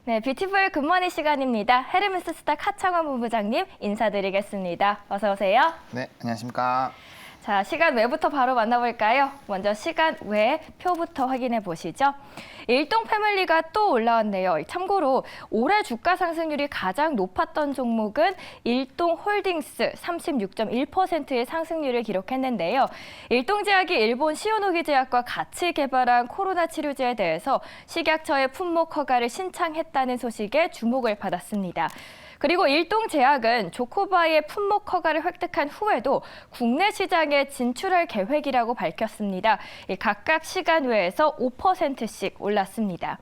네, 뷰티풀 굿모닝 시간입니다. 헤르메스 스타 카창원 본부장님 인사드리겠습니다. 어서 오세요. 네, 안녕하십니까. 자, 시간 외부터 바로 만나볼까요? 먼저 시간 외 표부터 확인해 보시죠. 일동 패밀리가 또 올라왔네요. 참고로 올해 주가 상승률이 가장 높았던 종목은 일동 홀딩스 36.1%의 상승률을 기록했는데요. 일동제약이 일본 시오노기 제약과 같이 개발한 코로나 치료제에 대해서 식약처의 품목 허가를 신청했다는 소식에 주목을 받았습니다. 그리고 일동제약은 조코바의 품목 허가를 획득한 후에도 국내 시장에 진출할 계획이라고 밝혔습니다. 각각 시간 외에서 5%씩 올랐습니다.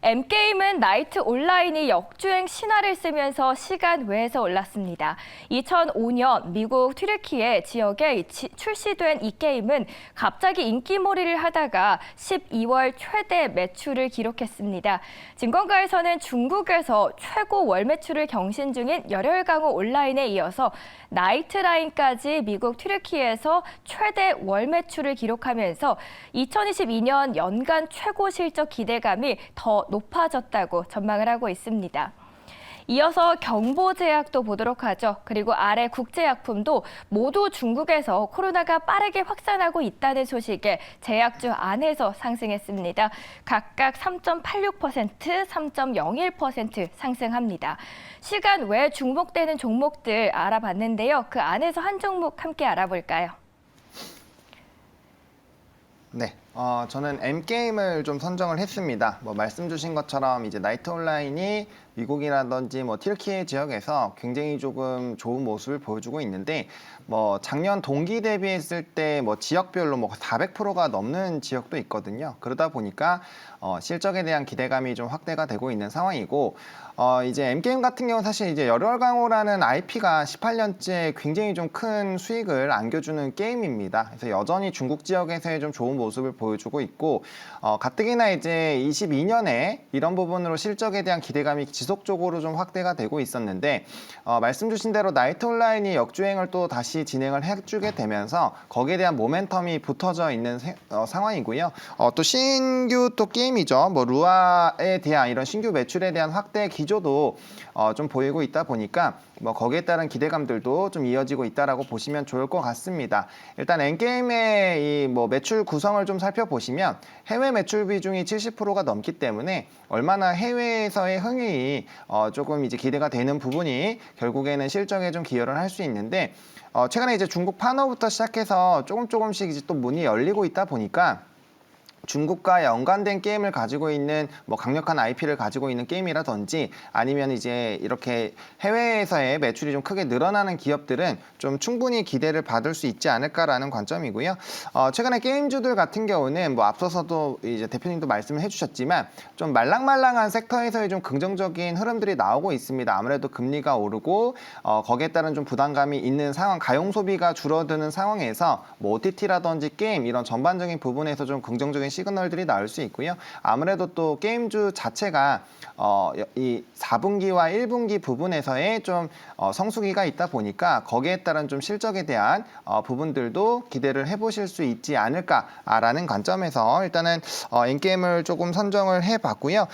M게임은 나이트 온라인이 역주행 신화를 쓰면서 시간 외에서 올랐습니다. 2005년 미국 튀르키예 지역에 출시된 이 게임은 갑자기 인기몰이를 하다가 12월 최대 매출을 기록했습니다. 증권가에서는 중국에서 최고 월 매출을 경신 중인 열혈강호 온라인에 이어서 나이트라인까지 미국 튀르키예에서 최대 월 매출을 기록하면서 2022년 연간 최고 실적 기대감이 더 높아졌다고 전망을 하고 있습니다. 이어서 경보제약도 보도록 하죠. 그리고 아래 국제약품도 모두 중국에서 코로나가 빠르게 확산하고 있다는 소식에 제약주 안에서 상승했습니다. 각각 3.86%, 3.01% 상승합니다. 시간 외 주목되는 종목들 알아봤는데요. 그 안에서 한 종목 함께 알아볼까요? 네, 저는 M게임을 좀 선정을 했습니다. 말씀 주신 것처럼 이제 나이트 온라인이 미국이라든지 튀르키예 지역에서 굉장히 조금 좋은 모습을 보여주고 있는데 작년 동기 대비했을 때 지역별로 400%가 넘는 지역도 있거든요. 그러다 보니까 실적에 대한 기대감이 좀 확대가 되고 있는 상황이고 이제 M게임 같은 경우는 사실 이제 열혈강호라는 IP가 18년째 굉장히 좀 큰 수익을 안겨주는 게임입니다. 그래서 여전히 중국 지역에서의 좀 좋은 모습을 보여주고 있고 가뜩이나 이제 22년에 이런 부분으로 실적에 대한 기대감이 지속적으로 좀 확대가 되고 있었는데 말씀 주신 대로 나이트 온라인이 역주행을 또 다시 진행을 해주게 되면서 거기에 대한 모멘텀이 붙어져 있는 상황이고요. 또 신규 또 게임이죠. 루아에 대한 이런 신규 매출에 대한 확대 기조도 좀 보이고 있다 보니까 거기에 따른 기대감들도 좀 이어지고 있다라고 보시면 좋을 것 같습니다. 일단 N게임의 이 매출 구성을 좀 살펴보시면 해외 매출 비중이 70%가 넘기 때문에 얼마나 해외에서의 흥행이 조금 이제 기대가 되는 부분이 결국에는 실적에 좀 기여를 할 수 있는데 최근에 이제 중국 판호부터 시작해서 조금씩 이제 또 문이 열리고 있다 보니까 중국과 연관된 게임을 가지고 있는 강력한 IP를 가지고 있는 게임이라든지 아니면 이제 이렇게 해외에서의 매출이 좀 크게 늘어나는 기업들은 좀 충분히 기대를 받을 수 있지 않을까라는 관점이고요. 최근에 게임주들 같은 경우는 앞서서도 이제 대표님도 말씀을 해주셨지만 좀 말랑말랑한 섹터에서의 좀 긍정적인 흐름들이 나오고 있습니다. 아무래도 금리가 오르고 거기에 따른 좀 부담감이 있는 상황, 가용 소비가 줄어드는 상황에서 OTT라든지 게임 이런 전반적인 부분에서 좀 긍정적인 시그널들이 나올 수 있고요. 아무래도 또 게임주 자체가 이 4분기와 1분기 부분에서의 좀 성수기가 있다 보니까 거기에 따른 좀 실적에 대한 부분들도 기대를 해보실 수 있지 않을까라는 관점에서 일단은 N게임을 조금 선정을 해봤고요.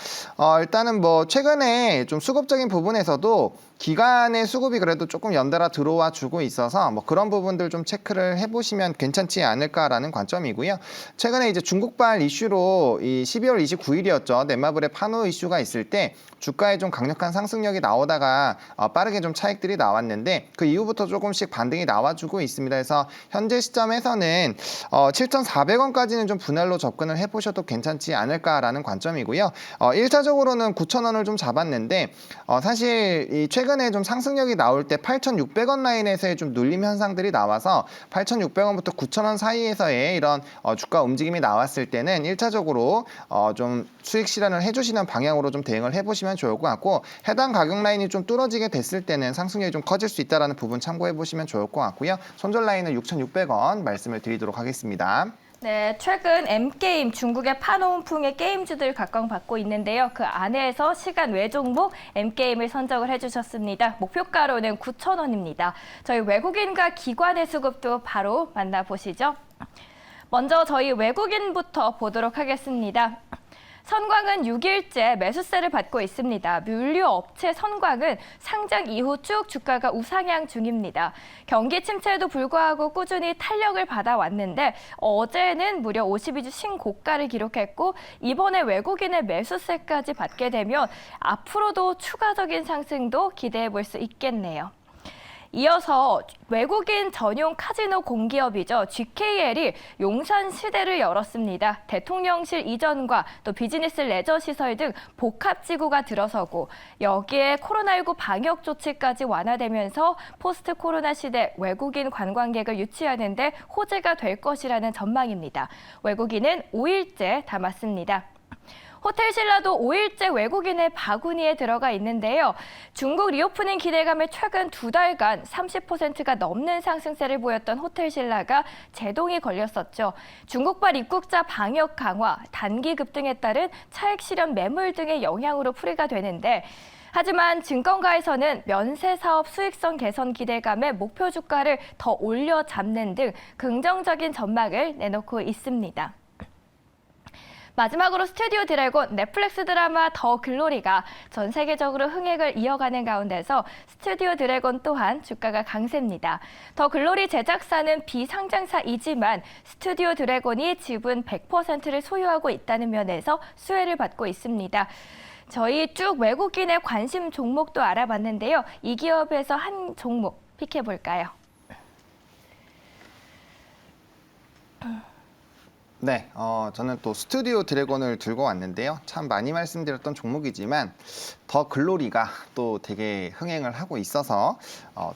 일단은 최근에 좀 수급적인 부분에서도 기간의 수급이 그래도 조금 연달아 들어와 주고 있어서 그런 부분들 좀 체크를 해보시면 괜찮지 않을까라는 관점이고요. 최근에 이제 중국발 이슈로 이 12월 29일이었죠. 넷마블의 판호 이슈가 있을 때 주가에 좀 강력한 상승력이 나오다가 빠르게 좀 차익들이 나왔는데 그 이후부터 조금씩 반등이 나와주고 있습니다. 그래서 현재 시점에서는 7,400원까지는 좀 분할로 접근을 해보셔도 괜찮지 않을까라는 관점이고요. 1차적으로는 9,000원을 좀 잡았는데 사실 이 최근에 좀 상승력이 나올 때 8,600원 라인에서의 좀 눌림 현상들이 나와서 8,600원부터 9,000원 사이에서의 이런 주가 움직임이 나왔을 때는 1차적으로 좀 수익 실현을 해주시는 방향으로 좀 대응을 해보시면 좋을 것 같고 해당 가격 라인이 좀 뚫어지게 됐을 때는 상승력이 좀 커질 수 있다는 부분 참고해 보시면 좋을 것 같고요. 손절 라인은 6,600원 말씀을 드리도록 하겠습니다. 네, 최근 M게임 중국의 판호풍의 게임주들 각광받고 있는데요. 그 안에서 시간 외 종목 M게임을 선정을 해주셨습니다. 목표가로는 9,000원입니다. 저희 외국인과 기관의 수급도 바로 만나보시죠. 먼저 저희 외국인부터 보도록 하겠습니다. 선광은 6일째 매수세를 받고 있습니다. 물류업체 선광은 상장 이후 쭉 주가가 우상향 중입니다. 경기 침체에도 불구하고 꾸준히 탄력을 받아왔는데 어제는 무려 52주 신고가를 기록했고 이번에 외국인의 매수세까지 받게 되면 앞으로도 추가적인 상승도 기대해 볼 수 있겠네요. 이어서 외국인 전용 카지노 공기업이죠. GKL이 용산 시대를 열었습니다. 대통령실 이전과 또 비즈니스 레저 시설 등 복합지구가 들어서고 여기에 코로나19 방역 조치까지 완화되면서 포스트 코로나 시대 외국인 관광객을 유치하는 데 호재가 될 것이라는 전망입니다. 외국인은 5일째 담았습니다. 호텔 신라도 5일째 외국인의 바구니에 들어가 있는데요. 중국 리오프닝 기대감에 최근 2달간 30%가 넘는 상승세를 보였던 호텔 신라가 제동이 걸렸었죠. 중국발 입국자 방역 강화, 단기 급등에 따른 차액 실현 매물 등의 영향으로 풀이가 되는데 하지만 증권가에서는 면세 사업 수익성 개선 기대감에 목표 주가를 더 올려 잡는 등 긍정적인 전망을 내놓고 있습니다. 마지막으로 스튜디오 드래곤 넷플릭스 드라마 더 글로리가 전 세계적으로 흥행을 이어가는 가운데서 스튜디오 드래곤 또한 주가가 강세입니다. 더 글로리 제작사는 비상장사이지만 스튜디오 드래곤이 지분 100%를 소유하고 있다는 면에서 수혜를 받고 있습니다. 저희 쭉 외국인의 관심 종목도 알아봤는데요. 이 기업에서 한 종목 픽해볼까요? 네, 저는 또 스튜디오 드래곤을 들고 왔는데요. 참 많이 말씀드렸던 종목이지만 더 글로리가 또 되게 흥행을 하고 있어서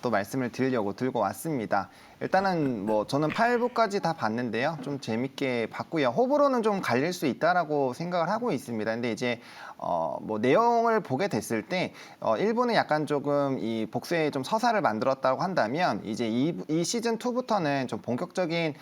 또 말씀을 드리려고 들고 왔습니다. 일단은 뭐 저는 8부까지 다 봤는데요. 좀 재밌게 봤고요. 호불호는 좀 갈릴 수 있다라고 생각을 하고 있습니다. 근데 이제 뭐 내용을 보게 됐을 때 1부는 약간 조금 이 복수의 좀 서사를 만들었다고 한다면 이제 이 시즌 2부터는 좀 본격적인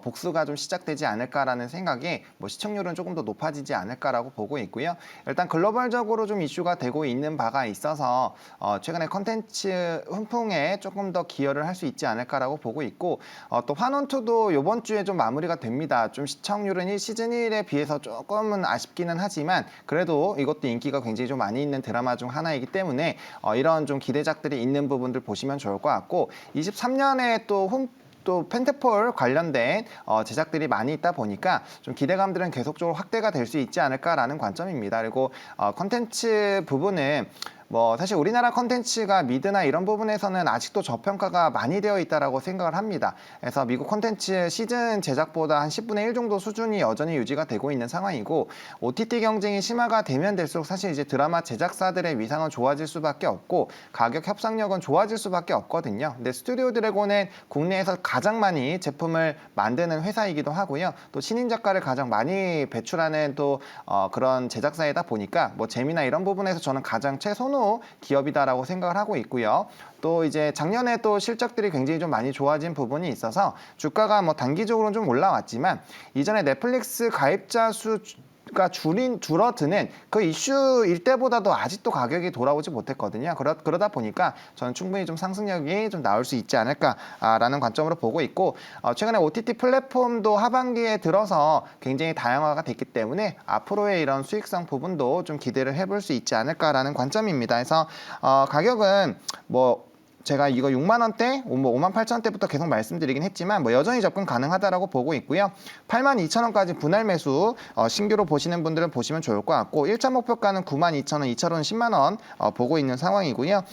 복수가 좀 시작되지 않을까라는 생각에 뭐 시청률은 조금 더 높아지지 않을까라고 보고 있고요. 일단 글로벌적으로 좀 이슈가 되고 있는 바가 있어서 최근에 컨텐츠 훈풍에 조금 더 기여를 할 수 있지 않을까라고 보고 있고 또 환원2도 이번 주에 좀 마무리가 됩니다. 좀 시청률은 시즌 1에 비해서 조금은 아쉽기는 하지만 그래도 이것도 인기가 굉장히 좀 많이 있는 드라마 중 하나이기 때문에 이런 좀 기대작들이 있는 부분들 보시면 좋을 것 같고 23년에 또 펜트폴 관련된 제작들이 많이 있다 보니까 좀 기대감들은 계속적으로 확대가 될 수 있지 않을까라는 관점입니다. 그리고 컨텐츠 부분은 뭐 사실 우리나라 컨텐츠가 미드나 이런 부분에서는 아직도 저평가가 많이 되어 있다라고 생각을 합니다. 그래서 미국 컨텐츠 시즌 제작보다 한 10분의 1 정도 수준이 여전히 유지가 되고 있는 상황이고 OTT 경쟁이 심화가 되면 될수록 사실 이제 드라마 제작사들의 위상은 좋아질 수밖에 없고 가격 협상력은 좋아질 수밖에 없거든요. 근데 스튜디오 드래곤은 국내에서 가장 많이 제품을 만드는 회사이기도 하고요. 또 신인 작가를 가장 많이 배출하는 또 그런 제작사이다 보니까 뭐 재미나 이런 부분에서 저는 가장 최선호 기업이다라고 생각을 하고 있고요. 또 이제 작년에 또 실적들이 굉장히 좀 많이 좋아진 부분이 있어서 주가가 뭐 단기적으로는 좀 올라왔지만 이전에 넷플릭스 가입자 수가 줄어드는 그 이슈일 때보다도 아직도 가격이 돌아오지 못했거든요. 그러다 보니까 저는 충분히 좀 상승력이 좀 나올 수 있지 않을까라는 관점으로 보고 있고 최근에 OTT 플랫폼도 하반기에 들어서 굉장히 다양화가 됐기 때문에 앞으로의 이런 수익성 부분도 좀 기대를 해볼 수 있지 않을까라는 관점입니다. 그래서 가격은 뭐 제가 이거 6만 원대, 뭐 5만 8천 원대부터 계속 말씀드리긴 했지만 뭐 여전히 접근 가능하다라고 보고 있고요. 8만 2천 원까지 분할 매수 신규로 보시는 분들은 보시면 좋을 것 같고 1차 목표가는 9만 2천 원, 2차로는 10만 원 보고 있는 상황이고요.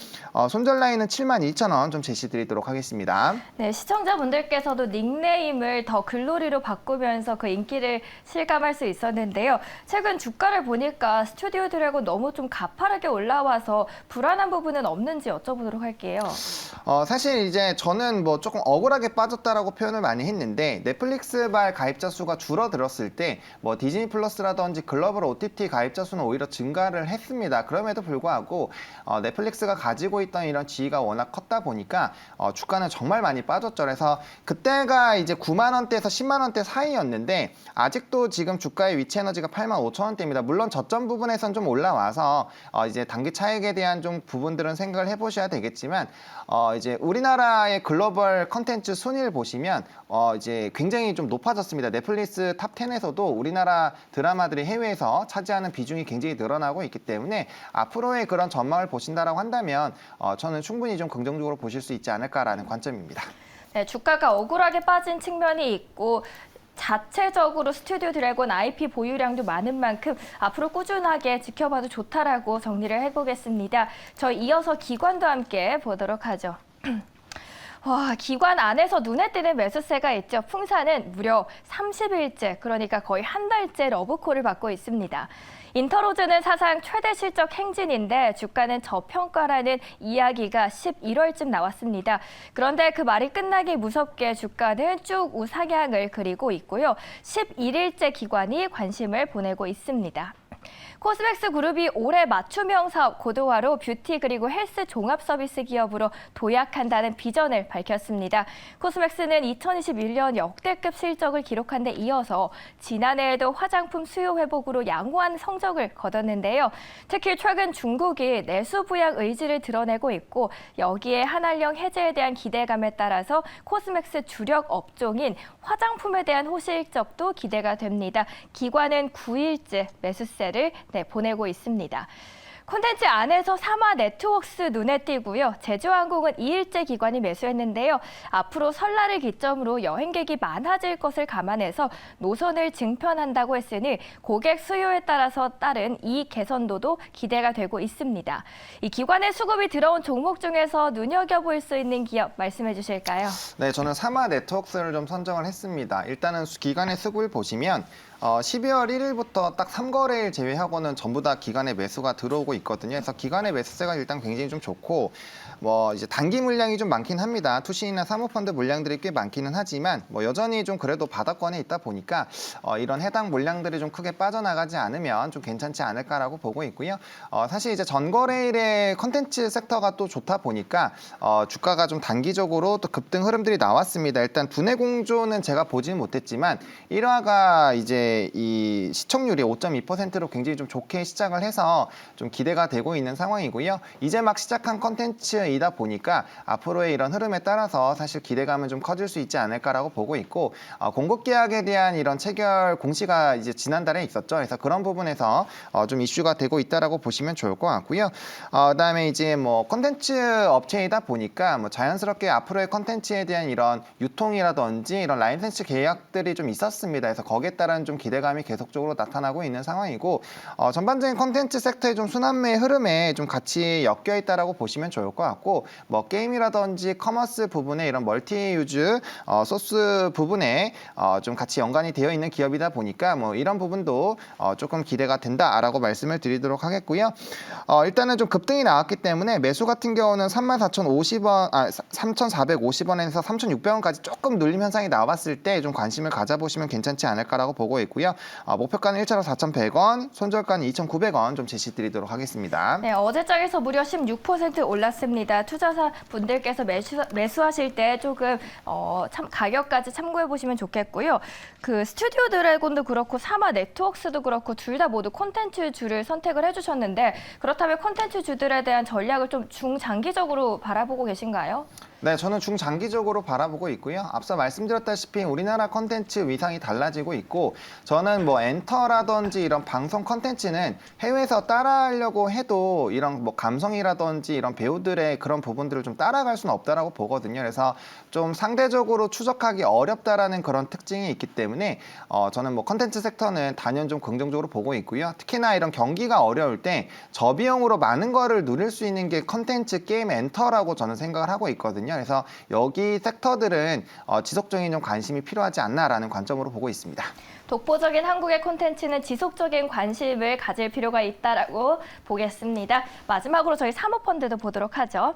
손절 라인은 7만 2천 원 좀 제시드리도록 하겠습니다. 네, 시청자분들께서도 닉네임을 더 글로리로 바꾸면서 그 인기를 실감할 수 있었는데요. 최근 주가를 보니까 스튜디오 드래곤 너무 좀 가파르게 올라와서 불안한 부분은 없는지 여쭤보도록 할게요. 사실 이제 저는 뭐 조금 억울하게 빠졌다라고 표현을 많이 했는데 넷플릭스발 가입자 수가 줄어들었을 때 뭐 디즈니 플러스라든지 글로벌 OTT 가입자 수는 오히려 증가를 했습니다. 그럼에도 불구하고 넷플릭스가 가지고 있던 이런 지위가 워낙 컸다 보니까 주가는 정말 많이 빠졌죠. 그래서 그때가 이제 9만 원대에서 10만 원대 사이였는데 아직도 지금 주가의 위치 에너지가 8만 5천 원대입니다. 물론 저점 부분에선 좀 올라와서 이제 단기 차익에 대한 좀 부분들은 생각을 해보셔야 되겠지만 이제 우리나라의 글로벌 컨텐츠 순위를 보시면 이제 굉장히 좀 높아졌습니다. 넷플릭스 탑 10에서도 우리나라 드라마들이 해외에서 차지하는 비중이 굉장히 늘어나고 있기 때문에 앞으로의 그런 전망을 보신다라고 한다면 저는 충분히 좀 긍정적으로 보실 수 있지 않을까라는 관점입니다. 네, 주가가 억울하게 빠진 측면이 있고 자체적으로 스튜디오 드래곤 IP 보유량도 많은 만큼 앞으로 꾸준하게 지켜봐도 좋다라고 정리를 해보겠습니다. 저희 이어서 기관도 함께 보도록 하죠. 와, 기관 안에서 눈에 띄는 매수세가 있죠. 풍사는 무려 30일째, 그러니까 거의 한 달째 러브콜을 받고 있습니다. 인터로즈는 사상 최대 실적 행진인데 주가는 저평가라는 이야기가 11월쯤 나왔습니다. 그런데 그 말이 끝나기 무섭게 주가는 쭉 우상향을 그리고 있고요. 11일째 기관이 관심을 보내고 있습니다. 코스맥스 그룹이 올해 맞춤형 사업 고도화로 뷰티 그리고 헬스 종합 서비스 기업으로 도약한다는 비전을 밝혔습니다. 코스맥스는 2021년 역대급 실적을 기록한 데 이어서 지난해에도 화장품 수요 회복으로 양호한 성적을 거뒀는데요. 특히 최근 중국이 내수 부양 의지를 드러내고 있고 여기에 한한령 해제에 대한 기대감에 따라서 코스맥스 주력 업종인 화장품에 대한 호실적도 기대가 됩니다. 기관은 9일째 매수세를 보내고 있습니다. 콘텐츠 안에서 사마 네트워크스 눈에 띄고요. 제주항공은 2일째 기관이 매수했는데요. 앞으로 설날을 기점으로 여행객이 많아질 것을 감안해서 노선을 증편한다고 했으니 고객 수요에 따라서 따른 이익 개선도도 기대가 되고 있습니다. 이 기관의 수급이 들어온 종목 중에서 눈여겨볼 수 있는 기업 말씀해 주실까요? 네, 저는 사마 네트워크스를 좀 선정을 했습니다. 일단은 기관의 수급을 보시면 12월 1일부터 딱 3거래일 제외하고는 전부 다 기관의 매수가 들어오고 있거든요. 그래서 기관의 매수세가 일단 굉장히 좀 좋고 이제 단기 물량이 좀 많긴 합니다. 투신이나 사모펀드 물량들이 꽤 많기는 하지만 여전히 좀 그래도 바닥권에 있다 보니까 이런 해당 물량들이 좀 크게 빠져나가지 않으면 좀 괜찮지 않을까라고 보고 있고요. 사실 이제 전거래일에 컨텐츠 섹터가 또 좋다 보니까 주가가 좀 단기적으로 또 급등 흐름들이 나왔습니다. 일단 두뇌 공조는 제가 보지는 못했지만 1화가 이제 이 시청률이 5.2%로 굉장히 좀 좋게 시작을 해서 좀 기대가 되고 있는 상황이고요. 이제 막 시작한 컨텐츠이다 보니까 앞으로의 이런 흐름에 따라서 사실 기대감은 좀 커질 수 있지 않을까라고 보고 있고 공급 계약에 대한 이런 체결 공시가 이제 지난달에 있었죠. 그래서 그런 부분에서 좀 이슈가 되고 있다라고 보시면 좋을 것 같고요. 그다음에 이제 컨텐츠 업체이다 보니까 자연스럽게 앞으로의 컨텐츠에 대한 이런 유통이라든지 이런 라이센스 계약들이 좀 있었습니다. 그래서 거기에 따른 좀 기대감이 계속적으로 나타나고 있는 상황이고 전반적인 콘텐츠 섹터의 좀 순환매 흐름에 좀 같이 엮여 있다라고 보시면 좋을 것 같고 게임이라든지 커머스 부분에 이런 멀티 유즈 소스 부분에 좀 같이 연관이 되어 있는 기업이다 보니까 이런 부분도 조금 기대가 된다라고 말씀을 드리도록 하겠고요. 일단은 좀 급등이 나왔기 때문에 매수 같은 경우는 34,050원, 3,450원에서 3,600원까지 조금 눌림 현상이 나왔을 때 좀 관심을 가져보시면 괜찮지 않을까라고 보고 있고요. 목표가는 1차로 4,100원, 손절가는 2,900원 좀 제시드리도록 하겠습니다. 네, 어제장에서 무려 16% 올랐습니다. 투자자 분들께서 매수하실 때 조금 가격까지 참고해 보시면 좋겠고요. 그 스튜디오 드래곤도 그렇고 사마 네트워크스도 그렇고 둘 다 모두 콘텐츠 주를 선택을 해주셨는데 그렇다면 콘텐츠 주들에 대한 전략을 좀 중장기적으로 바라보고 계신가요? 네, 저는 중장기적으로 바라보고 있고요. 앞서 말씀드렸다시피 우리나라 컨텐츠 위상이 달라지고 있고 저는 엔터라든지 이런 방송 컨텐츠는 해외에서 따라하려고 해도 이런 감성이라든지 이런 배우들의 그런 부분들을 좀 따라갈 수는 없다라고 보거든요. 그래서 좀 상대적으로 추적하기 어렵다라는 그런 특징이 있기 때문에 저는 컨텐츠 섹터는 단연 좀 긍정적으로 보고 있고요. 특히나 이런 경기가 어려울 때 저비용으로 많은 거를 누릴 수 있는 게 컨텐츠 게임 엔터라고 저는 생각을 하고 있거든요. 그래서 여기 섹터들은 지속적인 좀 관심이 필요하지 않나라는 관점으로 보고 있습니다. 독보적인 한국의 콘텐츠는 지속적인 관심을 가질 필요가 있다라고 보겠습니다. 마지막으로 저희 사모펀드도 보도록 하죠.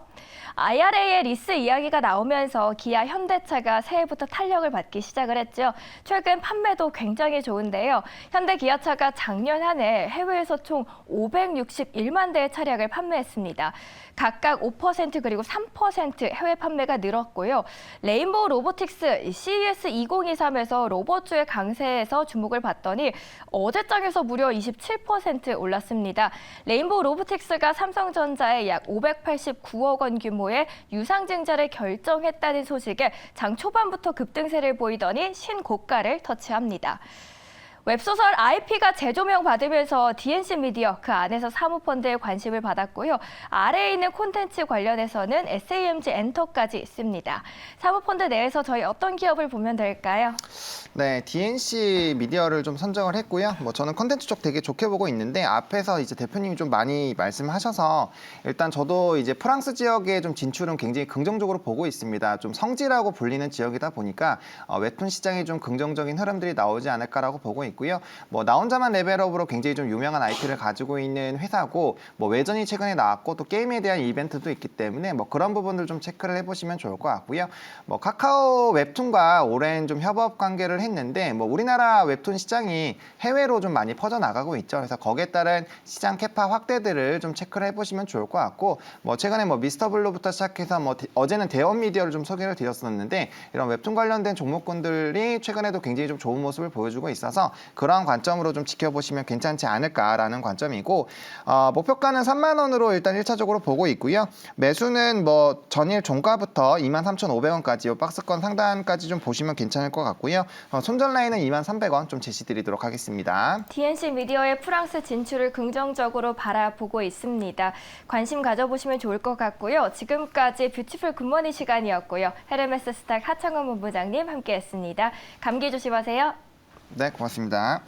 IRA의 리스 이야기가 나오면서 기아, 현대차가 새해부터 탄력을 받기 시작을 했죠. 최근 판매도 굉장히 좋은데요. 현대 기아차가 작년 한 해 해외에서 총 561만 대의 차량을 판매했습니다. 각각 5% 그리고 3% 해외 판매가 늘었고요. 레인보우 로보틱스 CES 2023에서 로봇주의 강세에서 이유부터 주목을 받더니 어제장에서 무려 27% 올랐습니다. 레인보우 로보틱스가 삼성전자에 약 589억 원 규모의 유상증자를 결정했다는 소식에 장 초반부터 급등세를 보이더니 신고가를 터치합니다. 웹소설 IP가 재조명 받으면서 DNC 미디어 그 안에서 사모펀드에 관심을 받았고요. 아래에 있는 콘텐츠 관련해서는 SAMG 엔터까지 있습니다. 사모펀드 내에서 저희 어떤 기업을 보면 될까요? 네, DNC 미디어를 좀 선정을 했고요. 뭐 저는 컨텐츠 쪽 되게 좋게 보고 있는데 앞에서 이제 대표님이 좀 많이 말씀하셔서 일단 저도 이제 프랑스 지역의 좀 진출은 굉장히 긍정적으로 보고 있습니다. 좀 성지라고 불리는 지역이다 보니까 웹툰 시장에 좀 긍정적인 흐름들이 나오지 않을까라고 보고 있고요. 뭐 나 혼자만 레벨업으로 굉장히 좀 유명한 IP를 가지고 있는 회사고 뭐 외전이 최근에 나왔고 또 게임에 대한 이벤트도 있기 때문에 뭐 그런 부분들 좀 체크를 해보시면 좋을 것 같고요. 뭐 카카오 웹툰과 오랜 좀 협업 관계를 했는데 뭐 우리나라 웹툰 시장이 해외로 좀 많이 퍼져 나가고 있죠. 그래서 거기에 따른 시장 캐파 확대들을 좀 체크를 해보시면 좋을 것 같고 뭐 최근에 뭐 미스터 블루부터 시작해서 뭐 어제는 대원 미디어를 좀 소개를 드렸었는데 이런 웹툰 관련된 종목군들이 최근에도 굉장히 좀 좋은 모습을 보여주고 있어서 그러한 관점으로 좀 지켜보시면 괜찮지 않을까라는 관점이고 목표가는 3만 원으로 일단 1차적으로 보고 있고요. 매수는 뭐 전일 종가부터 23,500원까지 박스권 상단까지 좀 보시면 괜찮을 것 같고요. 손절 라인은 23,300원 좀 제시드리도록 하겠습니다. DNC 미디어의 프랑스 진출을 긍정적으로 바라보고 있습니다. 관심 가져보시면 좋을 것 같고요. 지금까지 뷰티풀 굿모닝 시간이었고요. 헤르메스 스탁 하창원 본부장님 함께했습니다. 감기 조심하세요. 네, 고맙습니다.